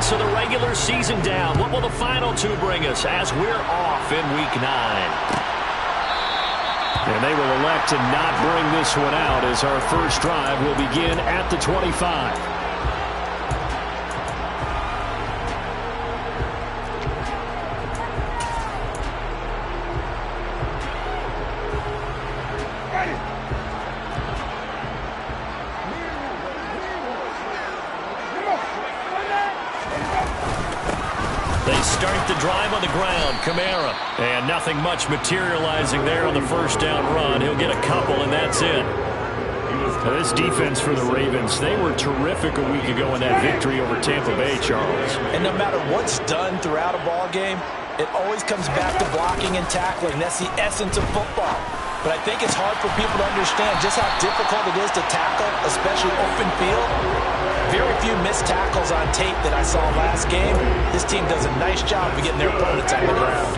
minutes of the regular season down. What will the final two bring us as we're off in Week 9? And they will elect to not bring this one out as our first drive will begin at the 25. Start the drive on the ground. Kamara. And nothing much materializing there on the first down run. He'll get a couple, and that's it. This defense for the Ravens, they were terrific a week ago in that victory over Tampa Bay, Charles. And no matter what's done throughout a ball game, it always comes back to blocking and tackling. That's the essence of football. But I think it's hard for people to understand just how difficult it is to tackle, especially open field. Very few missed tackles on tape that I saw last game. This team does a nice job of getting their opponents on the ground.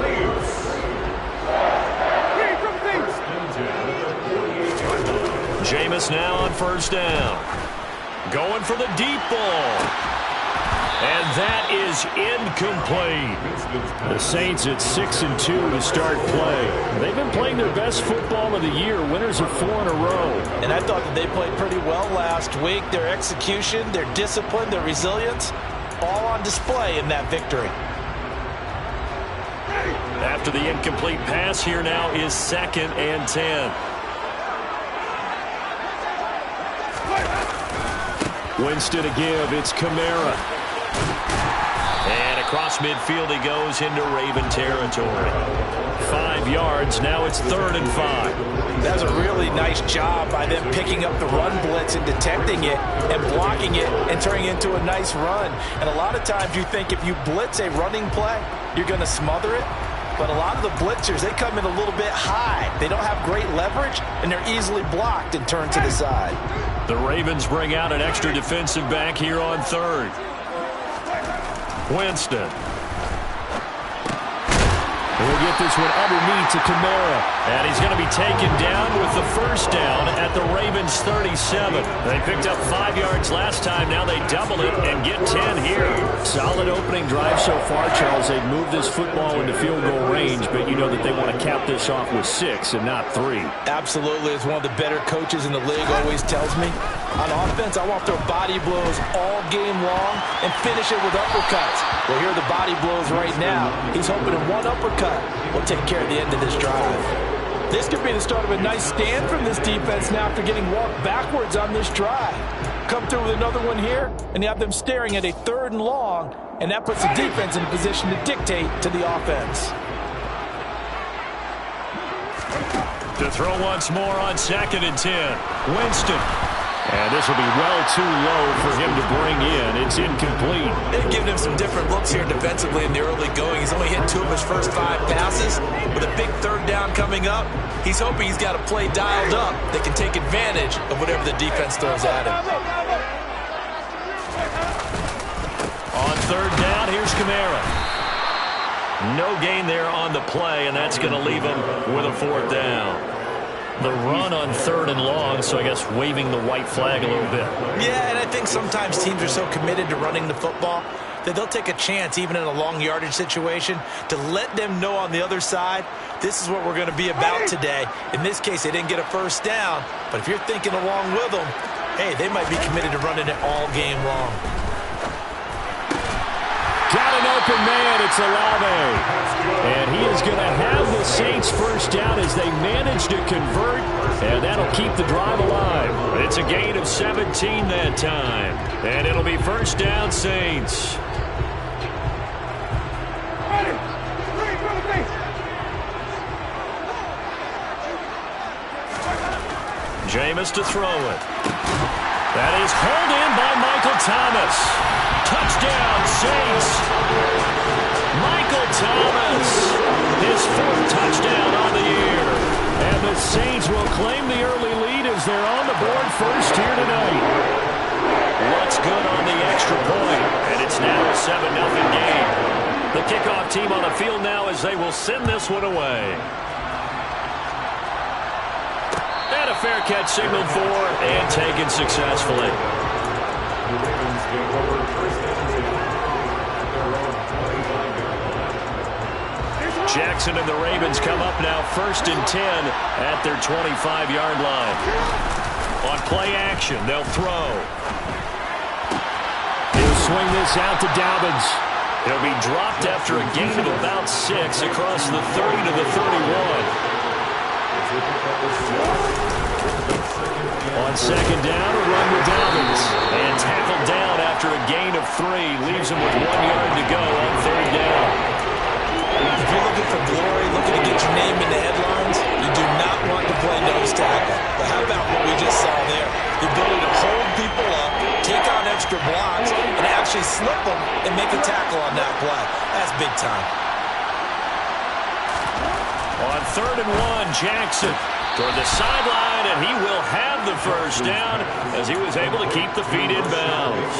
Jameis now on first down. Going for the deep ball. And that is incomplete. The Saints at 6-2 to start play. They've been playing their best football of the year. Winners of 4 in a row. And I thought that they played pretty well last week. Their execution, their discipline, their resilience, all on display in that victory. After the incomplete pass, here now is 2nd and 10. Winston to give. It's Kamara. And across midfield he goes into Raven territory. 5 yards. Now it's 3rd and 5. That's a really nice job by them picking up the run blitz and detecting it and blocking it and turning it into a nice run. And a lot of times you think if you blitz a running play, you're going to smother it. But a lot of the blitzers, they come in a little bit high. They don't have great leverage, and they're easily blocked and turned to the side. The Ravens bring out an extra defensive back here on 3rd. Winston. We'll get this one underneath to Kamara. And he's going to be taken down with the first down at the Ravens 37. They picked up 5 yards last time. Now they double it and get 10 here. Solid opening drive so far, Charles. They've moved this football into field goal range, but you know that they want to cap this off with 6 and not 3. Absolutely. As one of the better coaches in the league always tells me, on offense, I want to throw body blows all game long and finish it with uppercuts. Well, here are the body blows right now. He's hoping in one uppercut will take care of the end of this drive. This could be the start of a nice stand from this defense now after getting walked backwards on this drive. Come through with another one here, and you have them staring at a 3rd and long, and that puts the defense in a position to dictate to the offense. To throw once more on 2nd and 10. Winston. And this will be well too low for him to bring in. It's incomplete. They've given him some different looks here defensively in the early going. He's only hit 2 of his first 5 passes. With a big 3rd down coming up, he's hoping he's got a play dialed up that can take advantage of whatever the defense throws at him. On 3rd down, here's Kamara. No gain there on the play, and that's going to leave him with a 4th down. The run on 3rd and long, so I guess waving the white flag a little bit. Yeah, and I think sometimes teams are so committed to running the football that they'll take a chance, even in a long yardage situation, to let them know on the other side, this is what we're going to be about today. In this case, they didn't get a first down, but if you're thinking along with them, hey, they might be committed to running it all game long. Got an open man. It's Olave. And he is going to have the Saints first down as they manage to convert. And that'll keep the drive alive. It's a gain of 17 that time. And it'll be first down, Saints. Jameis to throw it. That is hauled in by Michael Thomas. Touchdown, Saints. Michael Thomas, his 4th touchdown on the year. And the Saints will claim the early lead as they're on the board first here tonight. What's good on the extra point? And it's now a 7-0 game. The kickoff team on the field now as they will send this one away. And a fair catch signaled for and taken successfully. Jackson and the Ravens come up now 1st and 10 at their 25-yard line. On play action, they'll throw. He'll swing this out to Dobbins. He'll be dropped after a gain of about 6 across the 30 to the 31. On 2nd down, a run with Dobbins. And tackled down after a gain of 3. Leaves him with 1 yard to go on 3rd down. If you're looking for glory, looking to get your name in the headlines, you do not want to play nose tackle. But how about what we just saw there? The ability to hold people up, take on extra blocks, and actually slip them and make a tackle on that play. That's big time. On 3rd and 1, Jackson toward the sideline, and he will have the 1st down as he was able to keep the feet in bounds.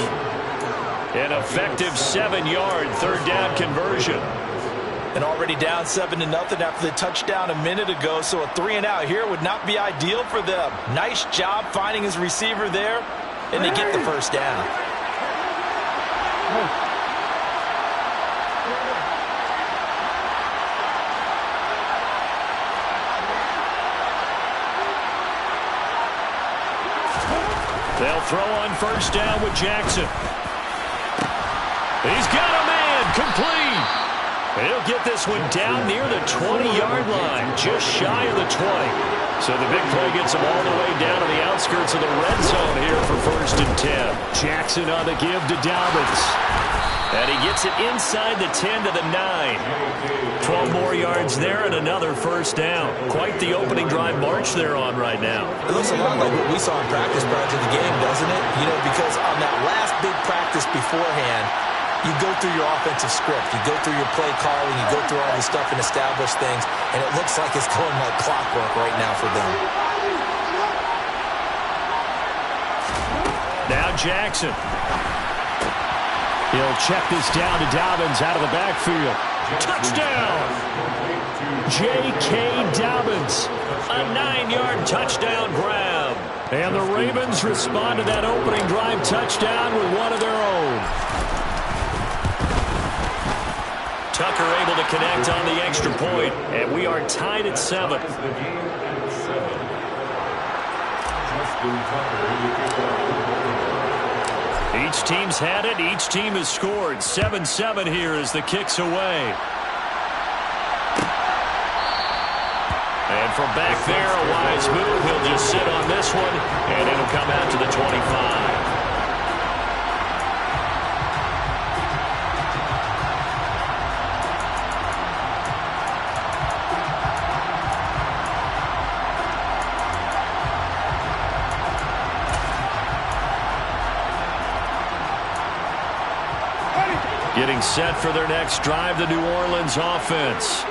An effective 7-yard 3rd down conversion. And already down 7-0 after the touchdown a minute ago, so a 3-and-out here would not be ideal for them. Nice job finding his receiver there, and they get the 1st down. They'll throw on 1st down with Jackson. He's got a man, complete. He'll get this one down near the 20-yard line, just shy of the 20. So the big play gets him all the way down to the outskirts of the red zone here for 1st and 10. Jackson on the give to Dobbins. And he gets it inside the 10 to the 9. 12 more yards there and another 1st down. Quite the opening drive march they're on right now. It looks a lot like what we saw in practice prior to the game, doesn't it? You know, because on that last big practice beforehand, you go through your offensive script. You go through your play calling. You go through all this stuff and establish things. And it looks like it's going like clockwork right now for them. Now Jackson. He'll check this down to Dobbins out of the backfield. Touchdown! J.K. Dobbins. A 9-yard touchdown grab. And the Ravens respond to that opening drive touchdown with one of their own. Tucker able to connect on the extra point, and we are tied at 7. Each team's had it. Each team has scored. 7-7 here as the kick's away. And from back there, a wise move. He'll just sit on this one, and it'll come out to the 25. Getting set for their next drive, the New Orleans offense.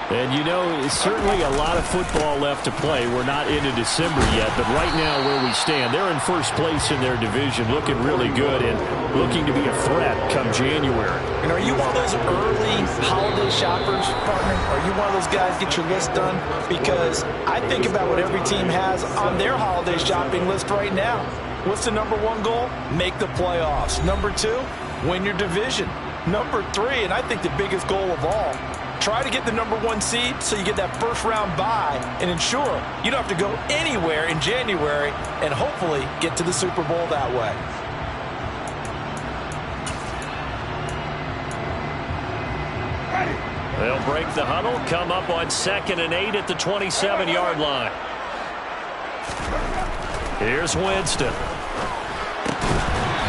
And, you know, it's certainly a lot of football left to play. We're not into December yet, but right now where we stand, they're in 1st place in their division, looking really good and looking to be a threat come January. And are you one of those early holiday shoppers, partner? Are you one of those guys get your list done? Because I think about what every team has on their holiday shopping list right now. What's the number 1 goal? Make the playoffs. Number 2, win your division. Number 3, and I think the biggest goal of all, try to get the number 1 seed so you get that 1st round bye and ensure you don't have to go anywhere in January and hopefully get to the Super Bowl that way. They'll break the huddle, come up on 2nd and 8 at the 27-yard line. Here's Winston.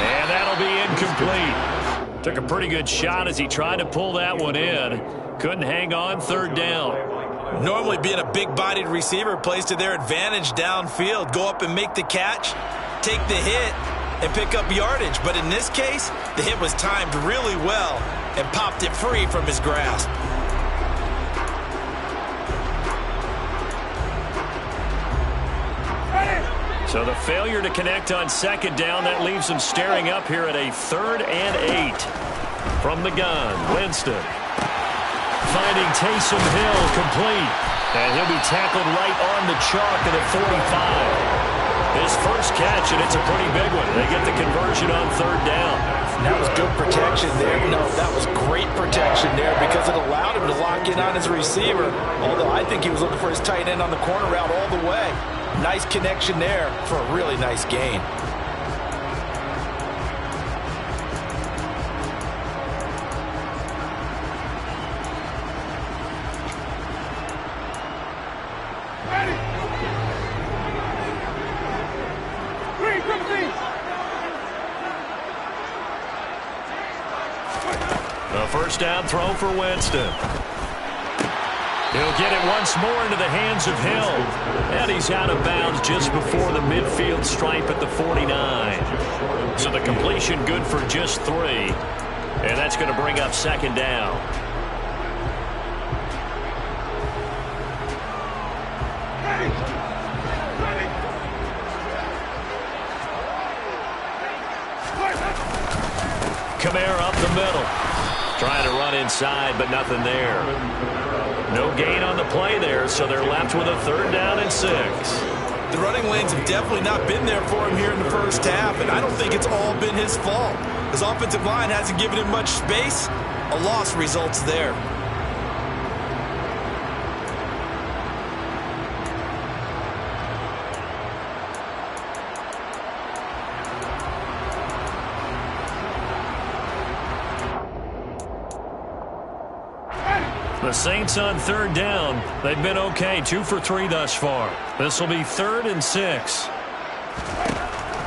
And that'll be incomplete. Took a pretty good shot as he tried to pull that one in. Couldn't hang on 3rd down. Normally being a big-bodied receiver plays to their advantage downfield. Go up and make the catch, take the hit, and pick up yardage. But in this case, the hit was timed really well and popped it free from his grasp. So the failure to connect on 2nd down, that leaves them staring up here at a 3rd and 8. From the gun, Winston. Finding Taysom Hill complete. And he'll be tackled right on the chalk at the 45. His first catch, and it's a pretty big one. They get the conversion on third down. That was good protection there. No, that was great protection there because it allowed him to lock in on his receiver. Although I think he was looking for his tight end on the corner route all the way. Nice connection there for a really nice gain. A first down throw for Winston. He'll get it once more into the hands of Hill. And he's out of bounds just before the midfield stripe at the 49. So the completion good for just 3. And that's going to bring up second down. Kamara up the middle. Trying to run inside, but nothing there. No gain on the play there, so they're left with a third down and 6. The running lanes have definitely not been there for him here in the first half, and I don't think it's all been his fault. His offensive line hasn't given him much space. A loss results there. The Saints on third down. They've been okay, 2 for 3 thus far. This will be 3rd and 6.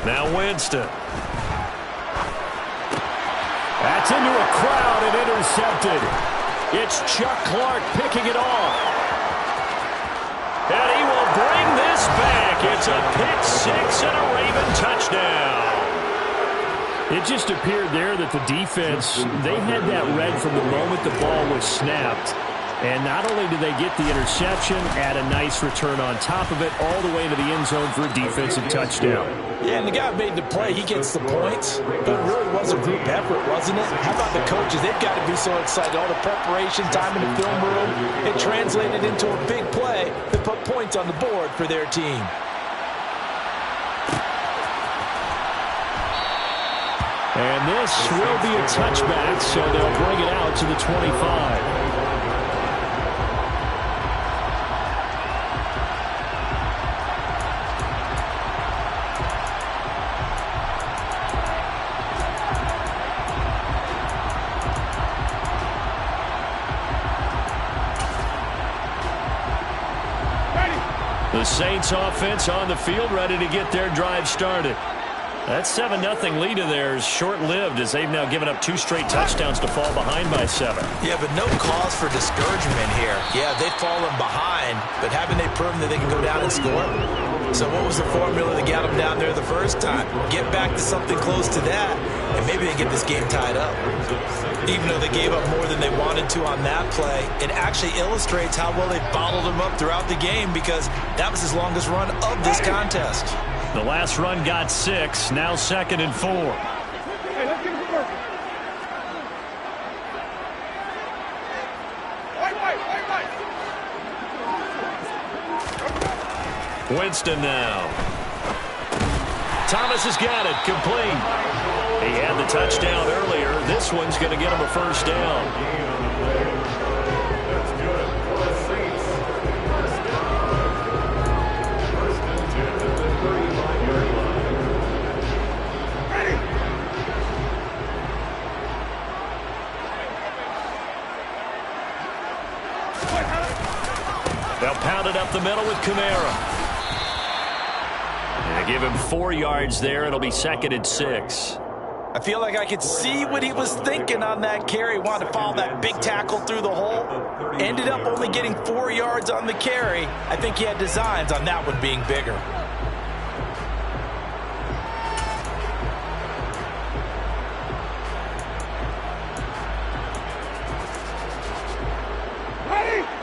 Now Winston. That's into a crowd and intercepted. It's Chuck Clark picking it off. And he will bring this back. It's a pick 6 and a Raven touchdown. It just appeared there that the defense, they had that read from the moment the ball was snapped. And not only did they get the interception, add a nice return on top of it, all the way to the end zone for a defensive touchdown. Yeah, and the guy made the play. He gets the points. But it really was a group effort, wasn't it? How about the coaches? They've got to be so excited. All the preparation, time in the film room, it translated into a big play that put points on the board for their team. And this will be a touchback, so they'll bring it out to the 25. The Saints offense on the field, ready to get their drive started. That 7-0 lead of theirs short-lived as they've now given up 2 straight touchdowns to fall behind by 7. Yeah, but no cause for discouragement here. Yeah, they've fallen behind, but haven't they proven that they can go down and score? So what was the formula that got them down there the first time? Get back to something close to that, and maybe they get this game tied up. Even though they gave up more than they wanted to on that play, it actually illustrates how well they bottled them up throughout the game because that was his longest run of this contest. The last run got 6, now 2nd and 4. Hey, let's get it to work. White. Winston now. Thomas has got it, complete. He had the touchdown earlier. This one's going to get him a first down. They'll pound it up the middle with Kamara. And they give him 4 yards there. It'll be 2nd and 6. I feel like I could see what he was thinking on that carry. Wanted to follow that big tackle through the hole. Ended up only getting 4 yards on the carry. I think he had designs on that one being bigger.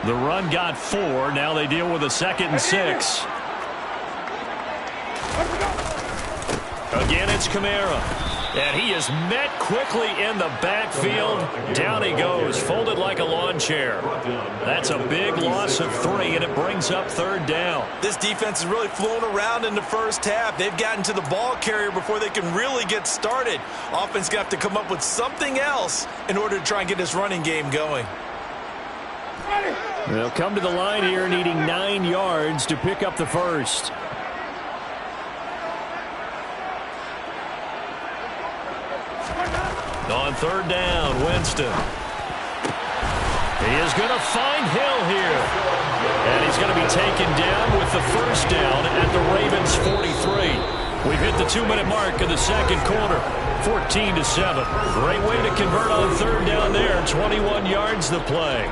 The run got 4. Now they deal with a 2nd and 6. Again, it's Kamara. And he is met quickly in the backfield. Down he goes, folded like a lawn chair. That's a big loss of 3, and it brings up 3rd down. This defense is really flown around in the first half. They've gotten to the ball carrier before they can really get started. Offense got to come up with something else in order to try and get this running game going. They'll come to the line here needing 9 yards to pick up the first. On 3rd down, Winston. He is going to find Hill here. And he's going to be taken down with the first down at the Ravens 43. We've hit the 2-minute mark of the second quarter. 14-7. Great way to convert on 3rd down there. 21 yards the play.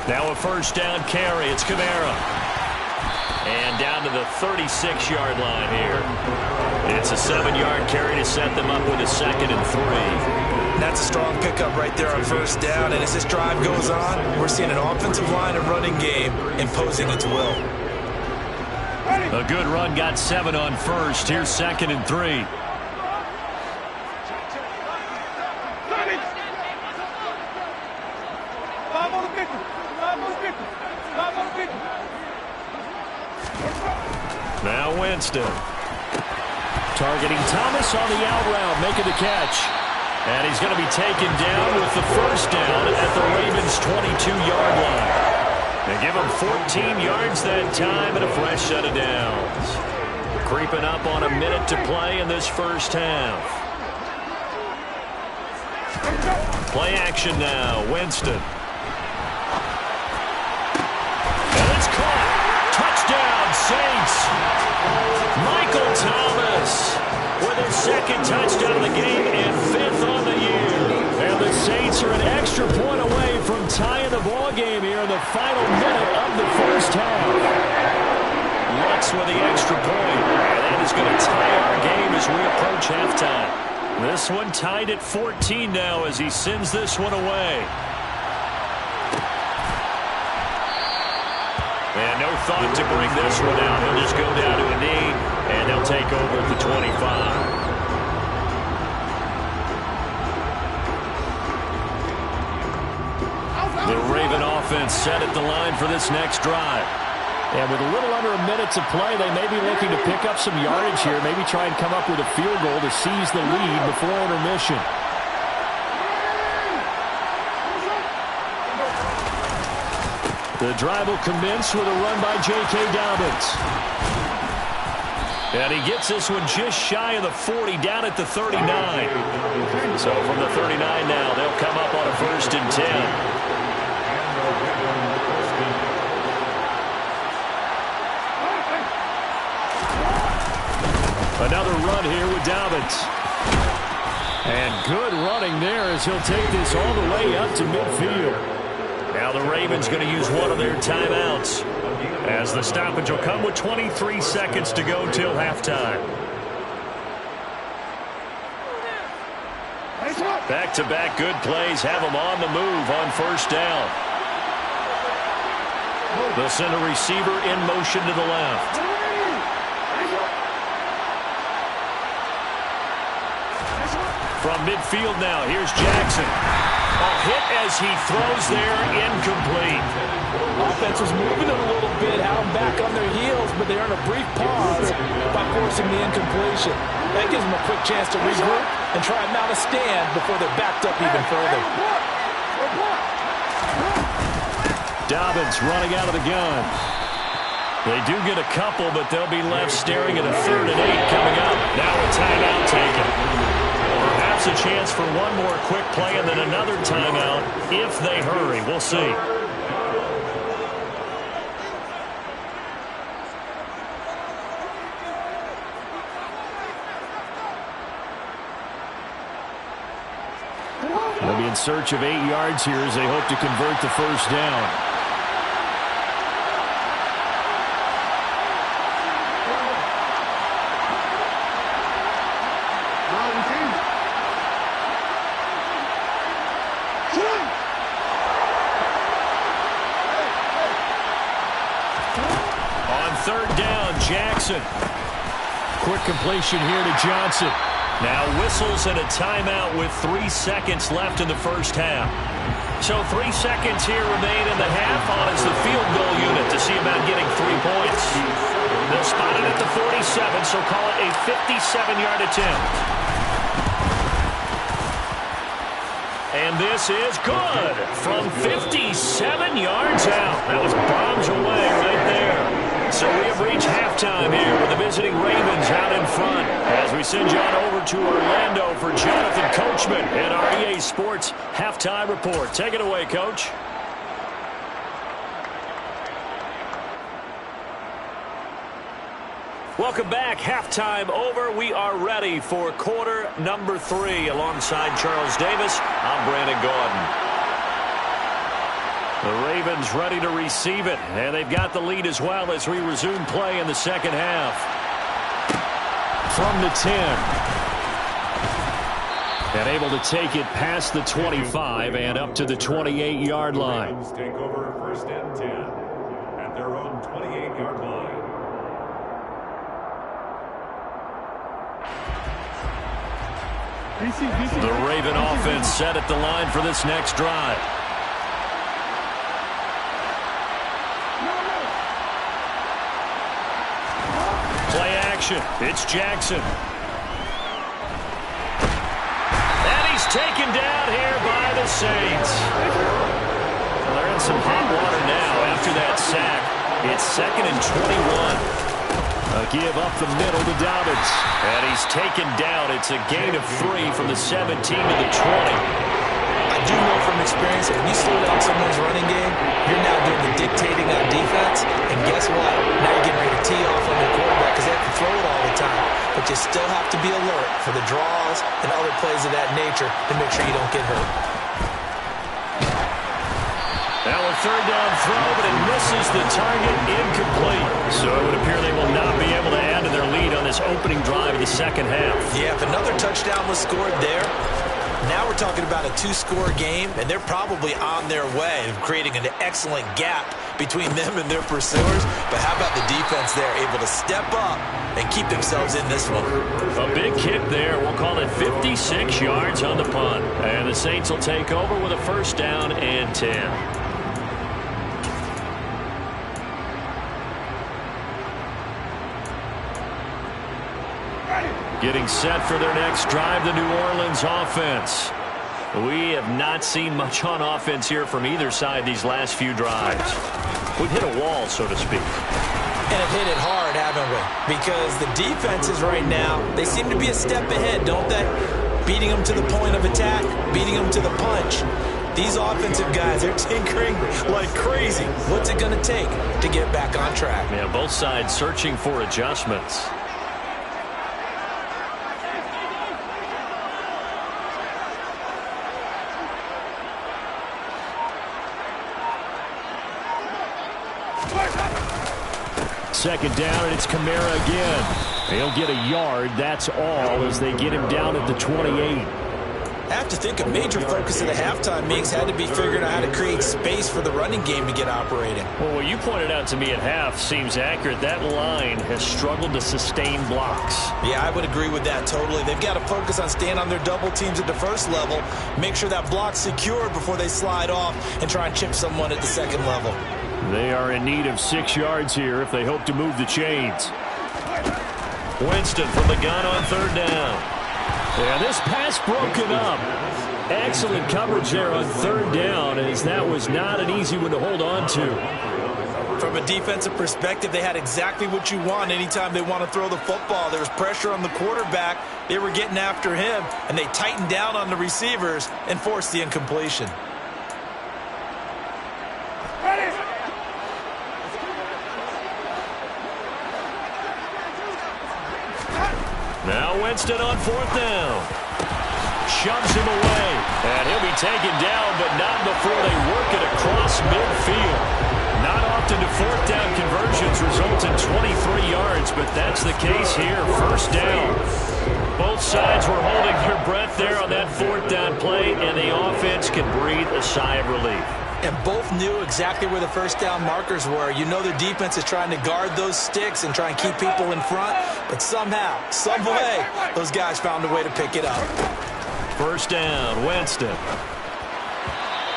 Now a first down carry. It's Kamara. And down to the 36-yard line here. It's a 7-yard carry to set them up with a 2nd and 3. That's a strong pickup right there on first down. And as this drive goes on, we're seeing an offensive line and running game imposing its will. A good run got 7 on first. Here's 2nd and 3. Now Winston. Targeting Thomas on the out route, making the catch. And he's going to be taken down with the first down at the Ravens' 22-yard line. They give him 14 yards that time and a fresh set of downs. Creeping up on a minute to play in this first half. Play action now, Winston. And it's caught. Touchdown, Saints. Michael Thomas with his 2nd touchdown of the game and 5th on the year. And the Saints are an extra point away from tying the ball game here in the final minute of the first half. Lutz with the extra point. And that is going to tie our game as we approach halftime. This one tied at 14 now as he sends this one away. And no thought to bring this one out. He'll just go down to a knee, and they'll take over at the 25. The Raven offense set at the line for this next drive. And with a little under a minute to play, they may be looking to pick up some yardage here, maybe try and come up with a field goal to seize the lead before intermission. The drive will commence with a run by J.K. Dobbins. And he gets this one just shy of the 40, down at the 39. So from the 39 now, they'll come up on a 1st and 10. Another run here with Dobbins. And good running there as he'll take this all the way up to midfield. Now the Ravens going to use one of their timeouts as the stoppage will come with 23 seconds to go till halftime. Back-to-back good plays have them on the move on first down. They'll send a receiver in motion to the left. From midfield now, here's Jackson. A hit as he throws there, incomplete. Offense was moving them a little bit, had them back on their heels, but they earned a brief pause by forcing the incompletion. That gives them a quick chance to regroup and try and mount a stand before they're backed up even further. Dobbins running out of the gun. They do get a couple, but they'll be left staring at a 3rd and 8 coming up. Now a timeout taken. Perhaps a chance for one more quick play and then another timeout if they hurry. We'll see. They'll be in search of 8 yards here as they hope to convert the first down. Jackson. Quick completion here to Johnson. Now whistles and a timeout with 3 seconds left in the first half. So 3 seconds here remain in the half on as the field goal unit to see about getting 3 points. They'll spot it at the 47, so call it a 57-yard attempt. And this is good from 57 yards out. That was bombs away right there. So we have reached halftime here with the visiting Ravens out in front as we send you on over to Orlando for Jonathan Coachman and our EA Sports Halftime Report. Take it away, Coach. Welcome back. Halftime over. We are ready for quarter number 3. Alongside Charles Davis, I'm Brandon Gaudin. The Ravens ready to receive it, and they've got the lead as well as we resume play in the second half. From the 10. And able to take it past the 25 and up to the 28-yard line. Ravens take over first and 10 at their own 28-yard line. The Raven offense set at the line for this next drive. It's Jackson. And he's taken down here by the Saints. Well, they're in some hot water now after that sack. It's 2nd and 21. A give up the middle to Dobbins. And he's taken down. It's a gain of 3 from the 17 to the 20. I do know from experience, when you slow down someone's running game, you're now doing the dictating on defense. And guess what? Now you're getting ready to tee off on your quarterback because they have to throw it all the time. But you still have to be alert for the draws and other plays of that nature to make sure you don't get hurt. Now a third down throw, but it misses the target, incomplete. So it would appear they will not be able to add to their lead on this opening drive of the second half. Yeah, if another touchdown was scored there, now we're talking about a 2-score game, and they're probably on their way of creating an excellent gap between them and their pursuers. But how about the defense there, able to step up and keep themselves in this one? A big kick there. We'll call it 56 yards on the punt. And the Saints will take over with a first down and 10. Getting set for their next drive, the New Orleans offense. We have not seen much on offense here from either side these last few drives. We've hit a wall, so to speak. And have hit it hard, haven't we? Because the defenses right now, they seem to be a step ahead, don't they? Beating them to the point of attack, beating them to the punch. These offensive guys, they're tinkering like crazy. What's it going to take to get back on track? Yeah, both sides searching for adjustments. Second down, and it's Kamara again. He'll get a yard, that's all, as they get him down at the 28. I have to think a major focus of the halftime mix had to be figuring out how to create space for the running game to get operating. Well, what you pointed out to me at half seems accurate. That line has struggled to sustain blocks. Yeah, I would agree with that totally. They've got to focus on staying on their double teams at the first level, make sure that block's secured before they slide off and try and chip someone at the second level. They are in need of 6 yards here if they hope to move the chains. Winston from the gun on third down. Yeah, this pass broken up. Excellent coverage there on third down, as that was not an easy one to hold on to. From a defensive perspective, they had exactly what you want anytime they want to throw the football. There was pressure on the quarterback. They were getting after him, and they tightened down on the receivers and forced the incompletion. Now Winston on fourth down. shoves him away. And he'll be taken down, but not before they work it across midfield. Not often do fourth down conversions result in 23 yards, but that's the case here. First down. Both sides were holding their breath there on that fourth down play, and the offense can breathe a sigh of relief. And both knew exactly where the first down markers were. You know the defense is trying to guard those sticks and try and keep people in front, but somehow, some way, those guys found a way to pick it up. First down, Winston.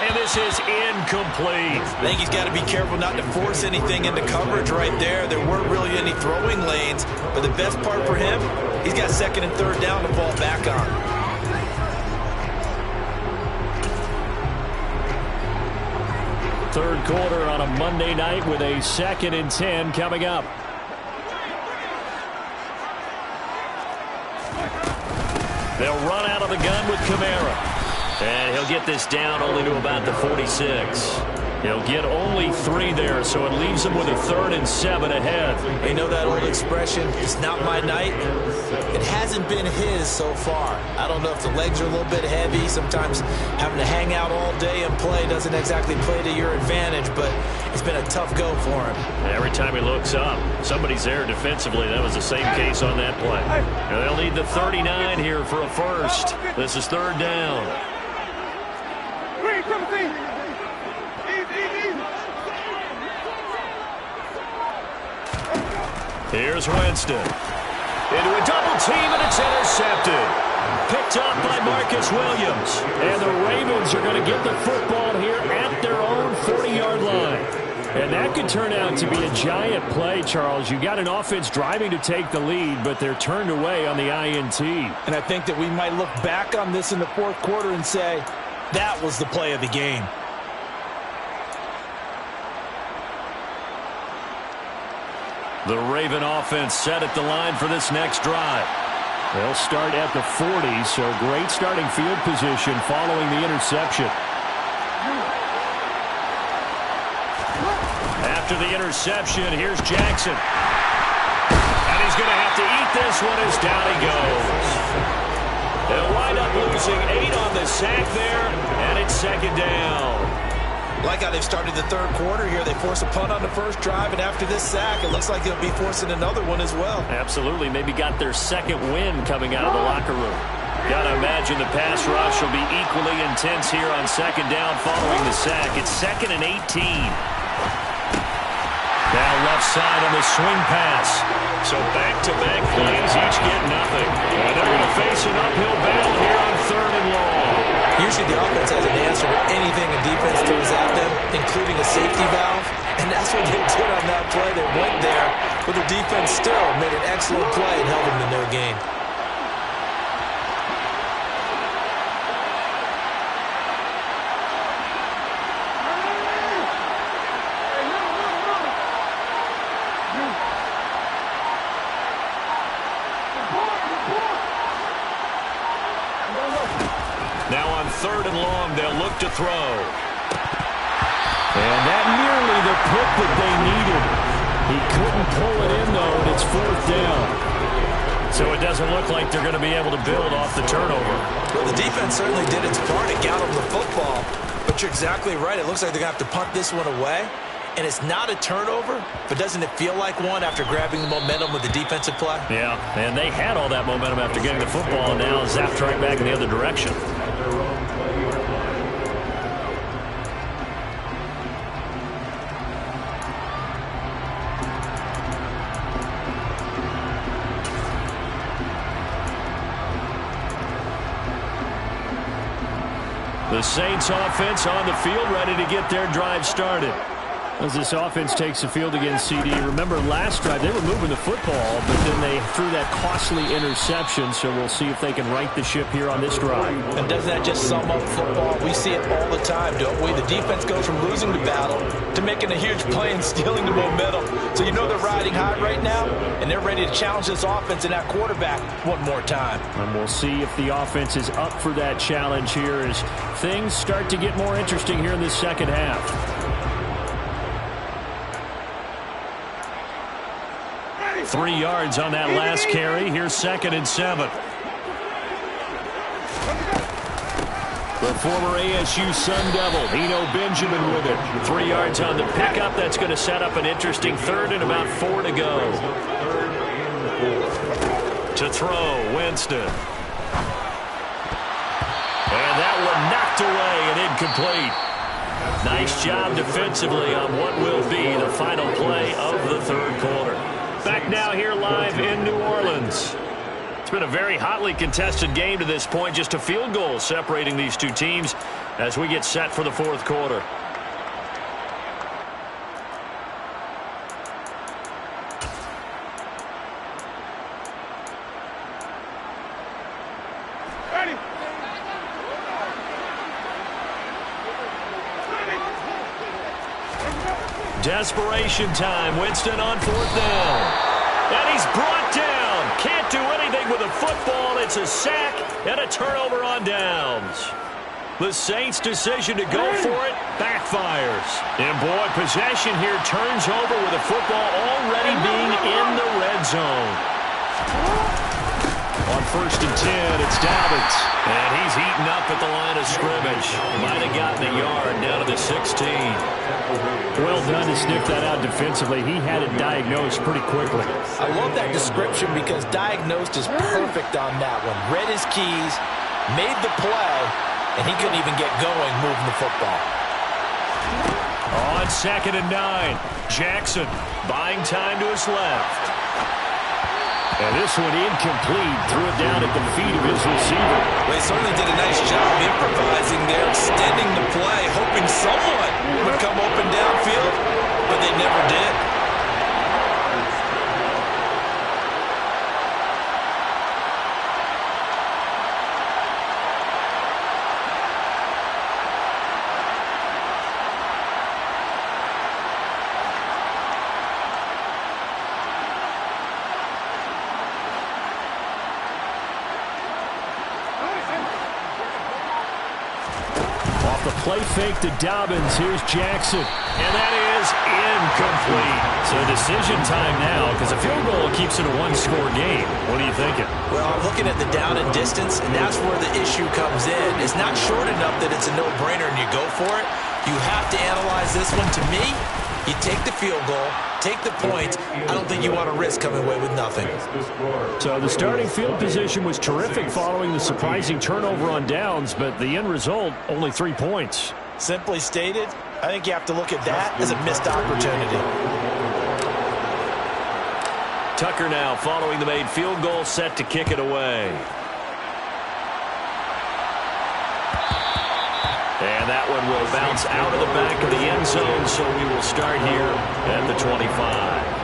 And this is incomplete. I think he's got to be careful not to force anything into coverage right there. There weren't really any throwing lanes, but the best part for him, he's got second and third down to fall back on. Third quarter on a Monday night with a 2nd and 10 coming up. They'll run out of the gun with Kamara. And he'll get this down only to about the 46. He'll get only 3 there, so it leaves him with a 3rd and 7 ahead. You know that old expression, it's not my night? It hasn't been his so far. I don't know if the legs are a little bit heavy. Sometimes having to hang out all day and play doesn't exactly play to your advantage, but it's been a tough go for him. Every time he looks up, somebody's there defensively. That was the same case on that play. And they'll need the 39 here for a first. This is third down. Here's Winston. Into a double team, and it's intercepted. Picked up by Marcus Williams. And the Ravens are going to get the football here at their own 40-yard line. And that could turn out to be a giant play, Charles. You got an offense driving to take the lead, but they're turned away on the INT. And I think that we might look back on this in the fourth quarter and say, that was the play of the game. The Raven offense set at the line for this next drive. They'll start at the 40, so great starting field position following the interception. After the interception, here's Jackson. And he's going to have to eat this one as down he goes. They'll wind up losing 8 on the sack there, and it's second down. Like how they've started the third quarter here. They force a punt on the first drive, and after this sack, it looks like they'll be forcing another one as well. Absolutely. Maybe got their second win coming out of the locker room. Got to imagine the pass rush will be equally intense here on second down following the sack. It's 2nd and 18. Now left side on the swing pass. So back-to-back plays, each get nothing. And they're going to face an uphill battle here on third and long. Usually the offense has an answer to anything a defense throws at them, including a safety valve. And that's what they did on that play. They went there, but the defense still made an excellent play and held them to no gain. Now on third and long, they'll look to throw. And that nearly the pick that they needed. He couldn't pull it in, though, and it's fourth down. So it doesn't look like they're going to be able to build off the turnover. Well, the defense certainly did its part to got them the football. But you're exactly right. It looks like they're going to have to punt this one away. And it's not a turnover, but doesn't it feel like one after grabbing the momentum with the defensive play? Yeah, and they had all that momentum after getting the football, and now zapped right back in the other direction. The Saints offense on the field, ready to get their drive started. As this offense takes the field against CD, remember last drive they were moving the football, but then they threw that costly interception, so we'll see if they can right the ship here on this drive. And doesn't that just sum up football? We see it all the time, don't we? The defense goes from losing the battle to making a huge play and stealing the momentum. So you know they're riding high right now, and they're ready to challenge this offense and that quarterback one more time. And we'll see if the offense is up for that challenge here as things start to get more interesting here in this second half. 3 yards on that last carry. Here's 2nd and 7. The former ASU Sun Devil, Eno Benjamin with it. 3 yards on the pickup. That's going to set up an interesting third and about 4 to go. To throw, Winston. And that one knocked away and incomplete. Nice job defensively on what will be the final play of the third quarter. Back now here live in New Orleans. It's been a very hotly contested game to this point. Just a field goal separating these two teams as we get set for the fourth quarter. Desperation time. Winston on 4th down. And he's brought down. Can't do anything with a football. It's a sack and a turnover on downs. The Saints' decision to go for it backfires. And boy, possession here turns over with a football already being in the red zone. On 1st and 10, it's Dobbins. And he's eaten up at the line of scrimmage. Might have gotten a yard down to the 16. Well done to sniff that out defensively. He had it diagnosed pretty quickly. I love that description because diagnosed is perfect on that one. Read his keys, made the play, and he couldn't even get going moving the football. On 2nd and 9, Jackson buying time to his left. And this one incomplete. Threw it down at the feet of his receiver. Well, he certainly did a nice job improvising there, extending the play, hoping someone would come open downfield, but they never did. Play fake to Dobbins. Here's Jackson. And that is incomplete. So decision time now because a field goal keeps it a one-score game. What are you thinking? Well, I'm looking at the down and distance, and that's where the issue comes in. It's not short enough that it's a no-brainer and you go for it. You have to analyze this one. To me, you take the field goal, take the points. I don't think you want to risk coming away with nothing. So the starting field position was terrific following the surprising turnover on downs, but the end result, only 3 points. Simply stated, I think you have to look at that as a missed opportunity. Tucker now following the made field goal, set to kick it away. And that one will bounce out of the back of the end zone, so we will start here at the 25.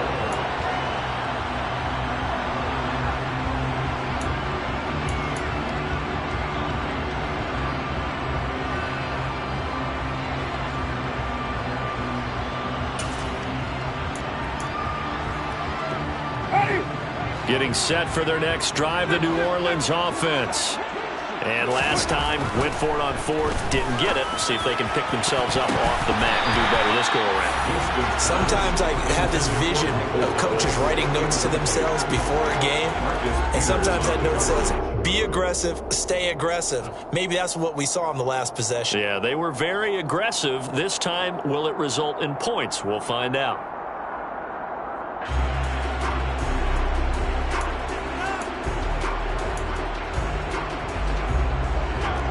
Getting set for their next drive, the New Orleans offense. And last time, went for it on 4th, didn't get it. See if they can pick themselves up off the mat and do better this go-around. Sometimes I have this vision of coaches writing notes to themselves before a game. And sometimes that note says, be aggressive, stay aggressive. Maybe that's what we saw in the last possession. Yeah, they were very aggressive. This time, will it result in points? We'll find out.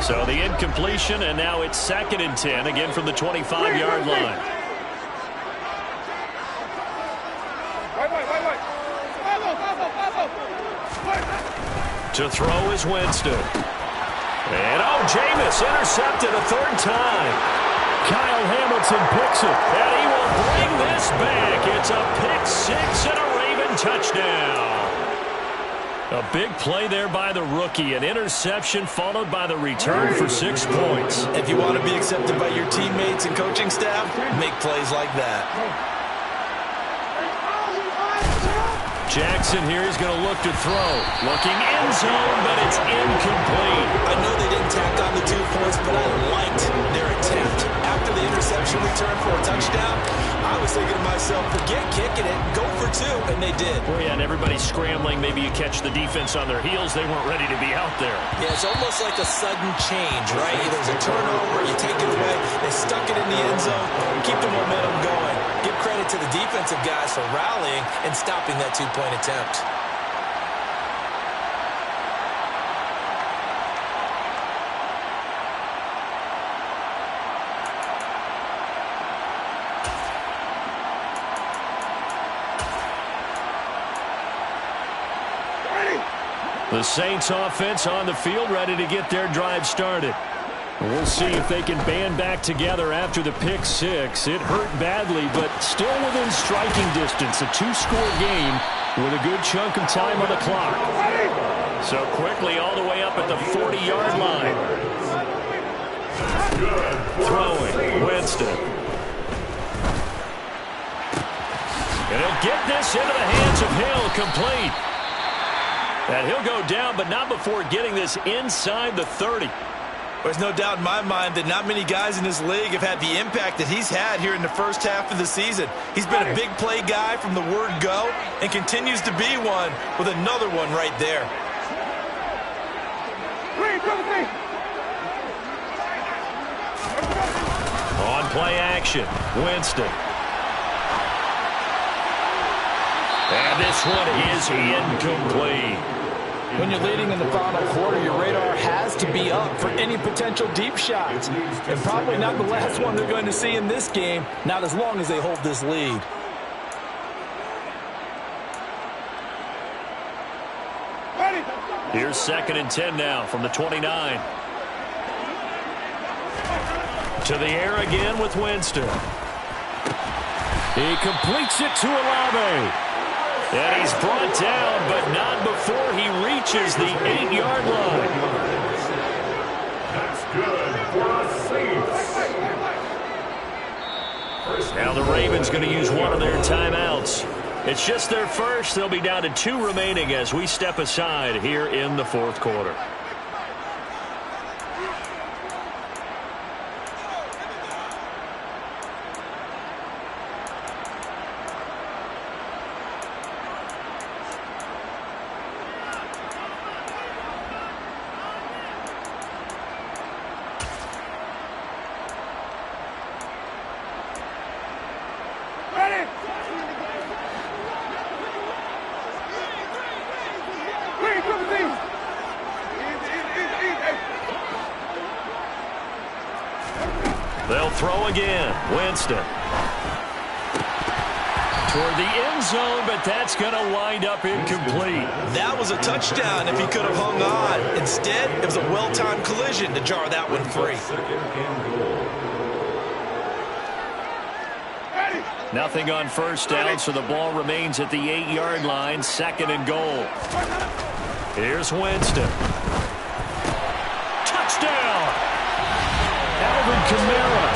So the incompletion, and now it's 2nd and 10, again from the 25-yard line. To throw is Winston. And, Jameis intercepted a 3rd time. Kyle Hamilton picks it, and he will bring this back. It's a pick 6 and a Raven touchdown. A big play there by the rookie. An interception followed by the return for 6 points. If you want to be accepted by your teammates and coaching staff, make plays like that. Jackson here is going to look to throw. Looking end zone, but it's incomplete. I know they didn't tack on the 2 points, but I liked their attempt. After the interception return for a touchdown, I was thinking to myself, forget kicking it, go for 2, and they did. Well, yeah, and everybody's scrambling. Maybe you catch the defense on their heels. They weren't ready to be out there. Yeah, it's almost like a sudden change, right? There's a turnover, you take it away, they stuck it in the end zone, keep the momentum going. Give credit to the defensive guys for rallying and stopping that 2-point attempt. The Saints offense on the field, ready to get their drive started. We'll see if they can band back together after the pick six. It hurt badly, but still within striking distance. A 2-score game with a good chunk of time on the clock. So quickly all the way up at the 40-yard line. Throwing, Winston. And he'll get this into the hands of Hill, complete. And he'll go down, but not before getting this inside the 30. There's no doubt in my mind that not many guys in this league have had the impact that he's had here in the first half of the season. He's been a big play guy from the word go and continues to be one with another one right there. On play action, Winston. And this one is incomplete. When you're leading in the final quarter, your radar has to be up for any potential deep shots. And probably not the last one they're going to see in this game, not as long as they hold this lead. Here's 2nd and 10 now from the 29. To the air again with Winston. He completes it to Olave. And he's brought down, but not before he reaches the 8-yard line. That's good for the Saints. Now the Ravens going to use one of their timeouts. It's just their first. They'll be down to 2 remaining as we step aside here in the 4th quarter. They'll throw again. Winston. Toward the end zone, but that's going to wind up incomplete. That was a touchdown if he could have hung on. Instead, it was a well-timed collision to jar that one free. Nothing on first down, so the ball remains at the 8-yard line. 2nd and goal. Here's Winston. Touchdown! Alvin Kamara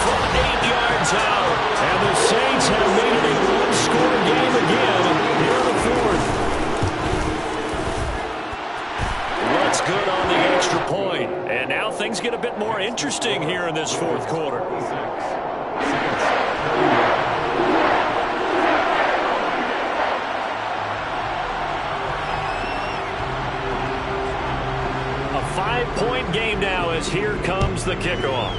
from 8 yards out. And the Saints have made it a one-score game again here in the 4th. What's good on the extra point? And now things get a bit more interesting here in this 4th quarter. A 5-point game now as here comes the kickoff.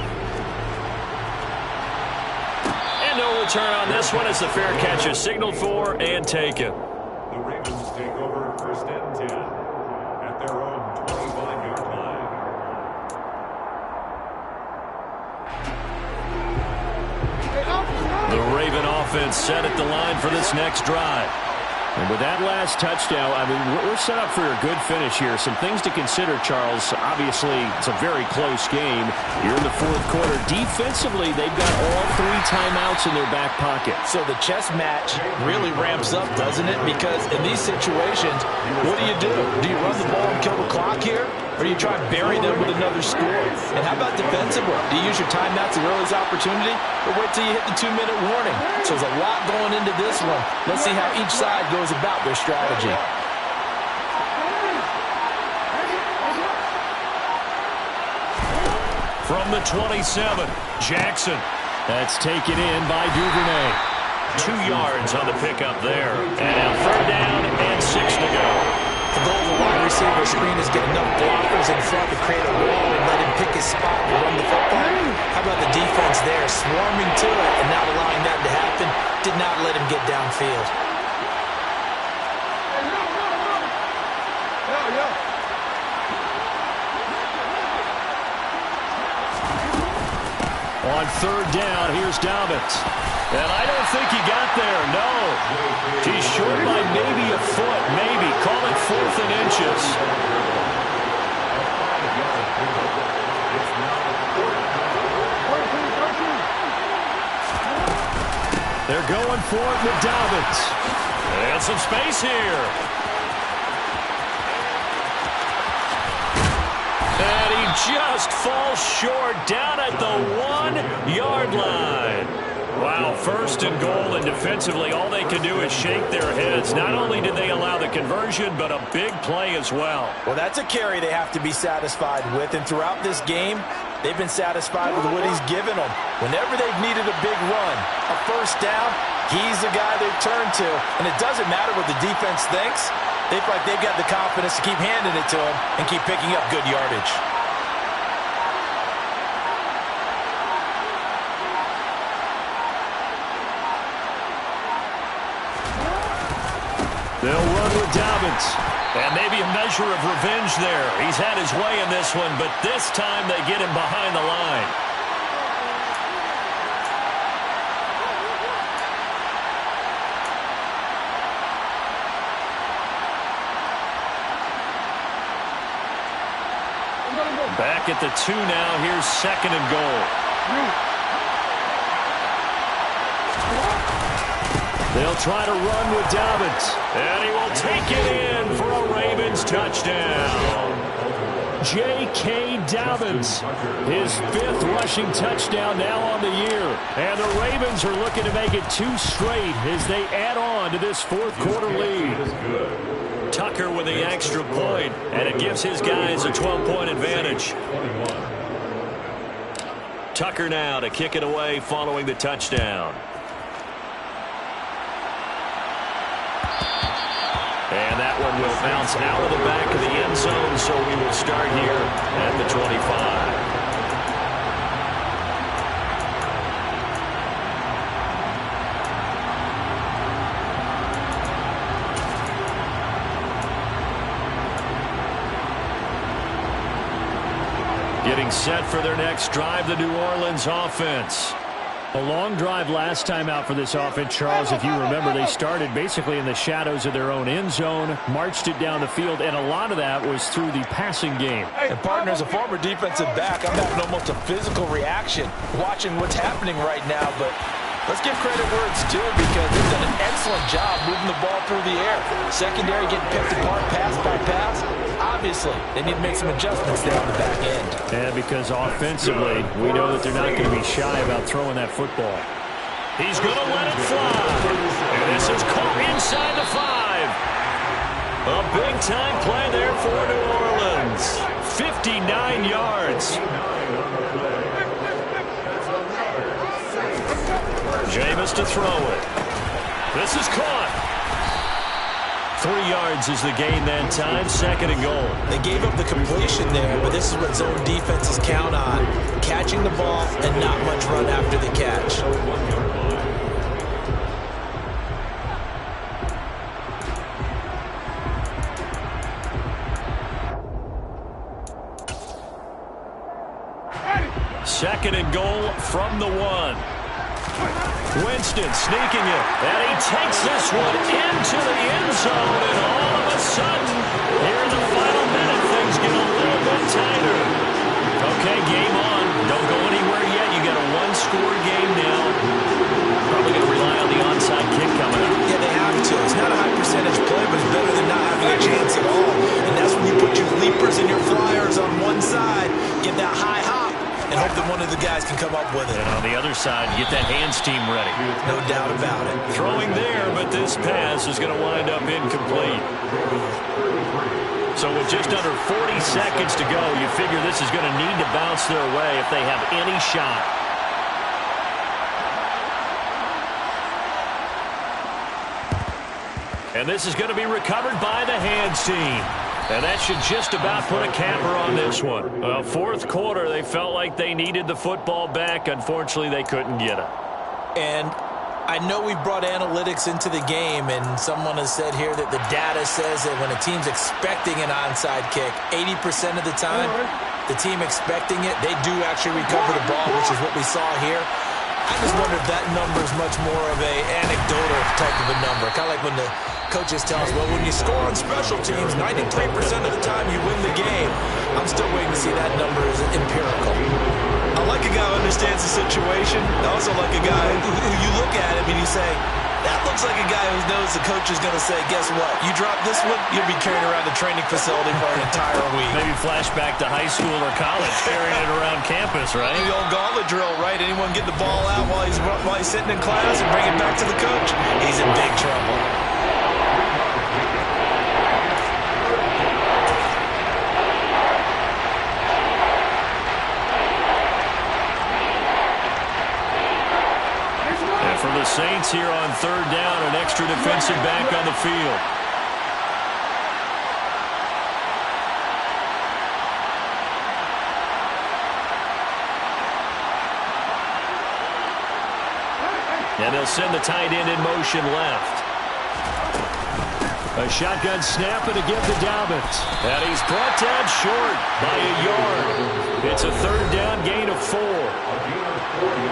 And no return on this one as the fair catch is signaled for and taken. The Ravens take over 1st and 10 at their own 25-yard line. The Raven offense set at the line for this next drive. And with that last touchdown, I mean, we're set up for a good finish here. Some things to consider, Charles. Obviously, it's a very close game. You're in the 4th quarter. Defensively, they've got all 3 timeouts in their back pocket. So the chess match really ramps up, doesn't it? Because in these situations, what do? Do you run the ball and kill the clock here? or do you try and bury them with another score? And how about defensively? Do you use your timeouts at the earliest opportunity, or wait till you hit the 2-minute warning? So there's a lot going into this one. Let's see how each side goes about their strategy. From the 27, Jackson. That's taken in by Duvernay. 2 yards on the pickup there. And now 3rd down and 6 to go. The goal of the wide receiver screen is get enough blockers in front to create a wall and let him pick his spot to run the football. How about the defense there, swarming to it and not allowing that to happen? Did not let him get downfield. On 3rd down, here's Dobbins. And I don't think he got there, no. He's short by maybe a foot, maybe. Call it 4th and inches. They're going for it with Dobbins. And some space here. And he just falls short down at the 1-yard line. Wow, 1st and goal, and defensively all they can do is shake their heads. Not only did they allow the conversion, but a big play as well. Well, that's a carry they have to be satisfied with, and throughout this game, they've been satisfied with what he's given them. Whenever they've needed a big run, a 1st down, he's the guy they've turned to. And it doesn't matter what the defense thinks. They feel like they've got the confidence to keep handing it to him and keep picking up good yardage. They'll run with Dobbins. And maybe a measure of revenge there. He's had his way in this one, but this time they get him behind the line. Back at the 2 now. Here's 2nd and goal. They'll try to run with Dobbins. And he will take it in for a Ravens touchdown. J.K. Dobbins, his 5th rushing touchdown now on the year. And the Ravens are looking to make it 2 straight as they add on to this 4th quarter lead. Tucker with the extra point, and it gives his guys a 12-point advantage. Tucker now to kick it away following the touchdown. And that one will bounce out of the back of the end zone, so we will start here at the 25. Getting set for their next drive, the New Orleans offense. A long drive last time out for this offense, Charles. If you remember, they started basically in the shadows of their own end zone, marched it down the field, and a lot of that was through the passing game. And partner, as a former defensive back, I'm having almost a physical reaction watching what's happening right now, but let's give credit where it's due because they've done an excellent job moving the ball through the air. Secondary getting picked apart pass by pass. Obviously, they need to make some adjustments there on the back end. And because offensively, we know that they're not going to be shy about throwing that football. He's going to let it fly. And this is caught inside the 5. A big-time play there for New Orleans. 59 yards. Jameis to throw it. This is caught. 3 yards is the gain that time. 2nd and goal. They gave up the completion there, but this is what zone defenses count on. Catching the ball and not much run after the catch. Second and goal from the 1. Winston sneaking it, and he takes this one into the end zone, and all of a sudden, here in the final minute, things get a little bit tighter. Okay, game on. Don't go anywhere yet. You got a 1-score game now. Probably going to rely on the onside kick coming up. Yeah, they have to. It's not a high percentage play, but it's better than not having a chance at all. And that's when you put your leapers and your flyers on one side. Get that high hop and hope that one of the guys can come up with it. And on the other side, get that hands team ready. No doubt about it. Throwing there, but this pass is going to wind up incomplete. So with just under 40 seconds to go, you figure this is going to need to bounce their way if they have any shot. And this is going to be recovered by the hands team. And that should just about put a capper on this one. Fourth quarter, they felt like they needed the football back. Unfortunately, they couldn't get it. And I know we brought analytics into the game, and someone has said here that the data says that when a team's expecting an onside kick, 80% of the time, the team expecting it, they do actually recover the ball, which is what we saw here. I just wonder if that number is much more of a anecdotal type of a number. Kind of like when the coaches tell us, well, when you score on special teams, 93% of the time you win the game. I'm still waiting to see that number is empirical. I like a guy who understands the situation. I also like a guy who you look at him and you say, that looks like a guy who knows the coach is going to say, guess what? You drop this one, you'll be carrying around the training facility for an entire week. Maybe flashback to high school or college, carrying it around campus, right? The old gauntlet drill, right? Anyone get the ball out while he's sitting in class and bring it back to the coach? He's in big trouble. For the Saints here on third down, an extra defensive back on the field. And they'll send the tight end in motion left. A shotgun snap and a give to Dobbins. And he's brought down short by a yard. It's a third down gain of 4.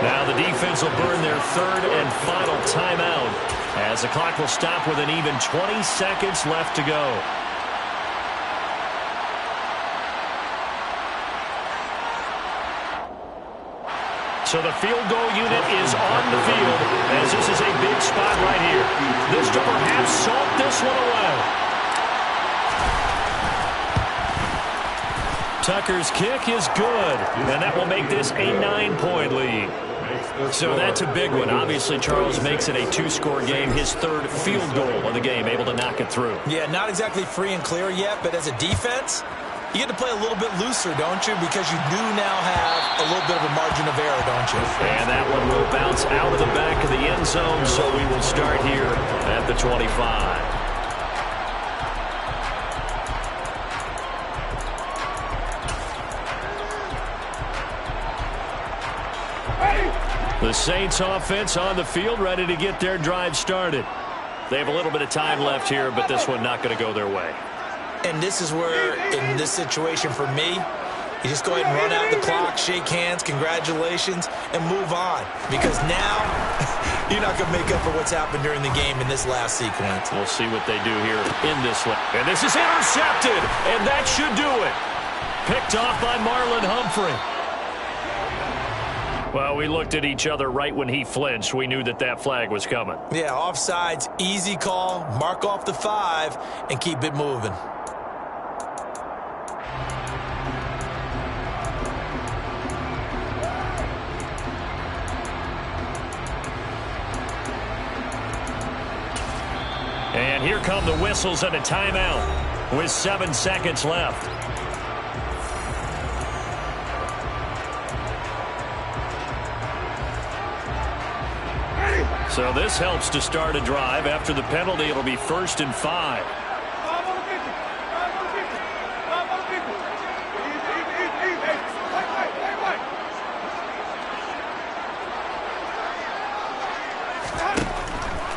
Now the defense will burn their third and final timeout as the clock will stop with an even 20 seconds left to go. So the field goal unit is on the field as this is a big spot right here. This to perhaps salt this one away. Tucker's kick is good, and that will make this a 9-point lead. So that's a big one. Obviously, Charles makes it a 2-score game, his third field goal of the game, able to knock it through. Yeah, not exactly free and clear yet, but as a defense, you get to play a little bit looser, don't you? Because you do now have a little bit of a margin of error, don't you? And that one will bounce out of the back of the end zone, so we will start here at the 25. The Saints offense on the field, ready to get their drive started. They have a little bit of time left here, but this one not going to go their way. And this is where, in this situation for me, you just go ahead and run out the clock, shake hands, congratulations, and move on. Because now, you're not going to make up for what's happened during the game in this last sequence. We'll see what they do here in this one. And this is intercepted, and that should do it. Picked off by Marlon Humphrey. Well, we looked at each other right when he flinched. We knew that that flag was coming. Yeah, offsides, easy call, mark off the 5, and keep it moving. And here come the whistles and a timeout with 7 seconds left. So this helps to start a drive. After the penalty, it'll be 1st and 5.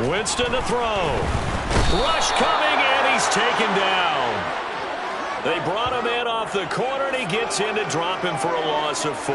Winston to throw. Rush coming, and he's taken down. They brought him in off the corner, and he gets in to drop him for a loss of 4.